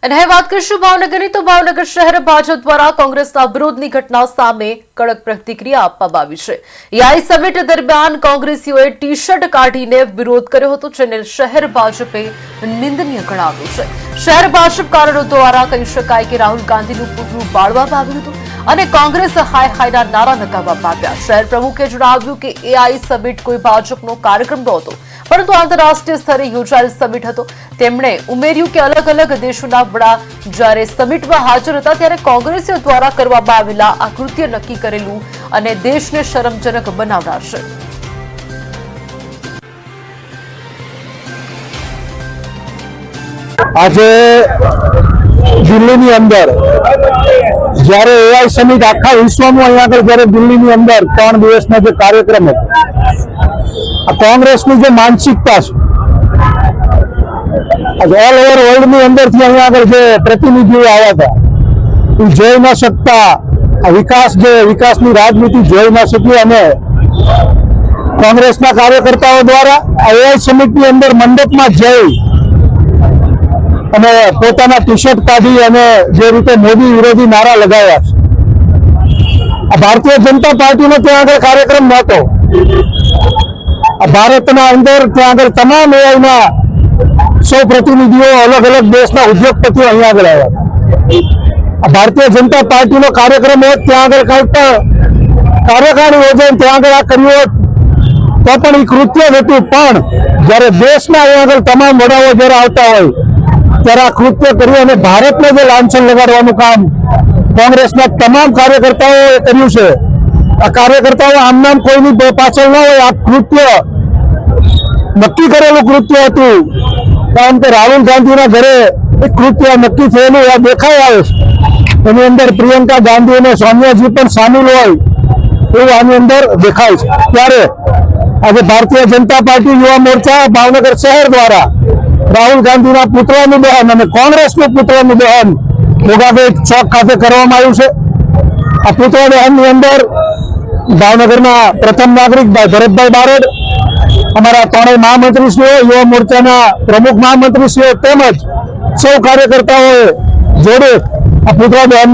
અને હવે વાત કરીશું ભાવનગરની તો ભાવનગર શહેર ભાજપ દ્વારા કોંગ્રેસના વિરોધની ઘટના સામે કડક પ્રતિક્રિયા આપવામાં આવી છે। એઆઈ સમિટ દરમિયાન કોંગ્રેસીઓએ ટી શર્ટ કાઢીને વિરોધ કર્યો હતો, જેને શહેર ભાજપે નિંદનીય ગણાવ્યું છે। શહેર ભાજપ કારણો દ્વારા કહી શકાય કે રાહુલ ગાંધીનું પુતળું બાળવામાં આવ્યું હતું અને કોંગ્રેસ હાય હાયના નારા લગાવવામાં આવ્યા। શહેર પ્રમુખે જણાવ્યું કે એઆઈ સમિટ કોઈ ભાજપનો કાર્યક્રમ નહોતો, પરંતુ આંતરરાષ્ટ્રીય સ્તરે યોજાયેલ સમિટ હતો। તેમણે ઉમેર્યું કે અલગ અલગ દેશોના વડા જ્યારે સમિટમાં હાજર હતા ત્યારે કોંગ્રેસીઓ દ્વારા કરવામાં આવેલા આ કૃત્ય નક્કી કરેલું અને દેશને શરમજનક બનાવનાર છે। આજે દિલ્હીની અંદર જ્યારે એઆઈ સમિટ આખા વિશ્વમાં અહીંયા આગળ જ્યારે દિલ્હીની અંદર 3 દિવસનો જે કાર્યક્રમ હતો, આ કોંગ્રેસની જે માનસિકતા છે, ઓલ ઓવર વર્લ્ડની અંદરથી અહીંયા આગળ જે પ્રતિનિધિઓ આવ્યા હતા એ જોઈ ન શકતા, આ વિકાસની રાજનીતિ જોઈ ન શકી અને કોંગ્રેસના કાર્યકર્તાઓ દ્વારા આ એઆઈ સમિટની અંદર મંડપમાં જઈ અને પોતાના ટી શર્ટ કાઢી અને જે રીતે મોદી વિરોધી નારા લગાવ્યા છે। આ ભારતીય જનતા પાર્ટીનો ત્યાં આગળ કાર્યક્રમ નહોતો। આ ભારતના અંદર ત્યાં આગળ તમામ એઆઈના 100 પ્રતિનિધિઓ અલગ અલગ દેશના ઉદ્યોગપતિઓ અહીંયા આગળ આવ્યા હતા। આ ભારતીય જનતા પાર્ટીનો કાર્યક્રમ હોય ત્યાં આગળ કઈ પણ કાર્યકારી યોજાય ત્યાં આગળ આ કર્યું હોત તો પણ એ કૃત્ય હતું, પણ જ્યારે દેશના અહીંયા આગળ તમામ વડાઓ જ્યારે આવતા હોય ત્યારે આ કૃત્ય કર્યું અને ભારતને જે લાંછન લગાડવાનું કામ કોંગ્રેસના તમામ કાર્યકર્તાઓએ કર્યું છે। આ કાર્યકર્તાઓ આમ નામ કોઈની પાછળ ન હોય, આ કૃત્ય નક્કી કરેલું કૃત્ય હતું, કારણ કે રાહુલ ગાંધીના ઘરે એક કૃત્ય નક્કી થયેલું આ દેખાઈ આવે છે। એની અંદર પ્રિયંકા ગાંધી અને સોનિયાજી પણ સામેલ હોય એવું આની અંદર દેખાય છે। ત્યારે આજે ભારતીય જનતા પાર્ટી યુવા મોરચા ભાવનગર શહેર દ્વારા રાહુલ ગાંધીના પુતળાનું દહન અને કોંગ્રેસનું પુતળાનું દહન મોગાબેટ ચોક ખાતે કરવામાં આવ્યું છે। આ પુતળા દહનની અંદર ભાવનગરના પ્રથમ નાગરિક ભાઈ ભરતભાઈ બારડ, અમારા ત્રણેય મહામંત્રીશ્રીઓ, યુવા મોરચાના પ્રમુખ મહામંત્રીશ્રીઓ તેમજ સૌ કાર્યકર્તાઓએ જોડે આ પુતળા દહન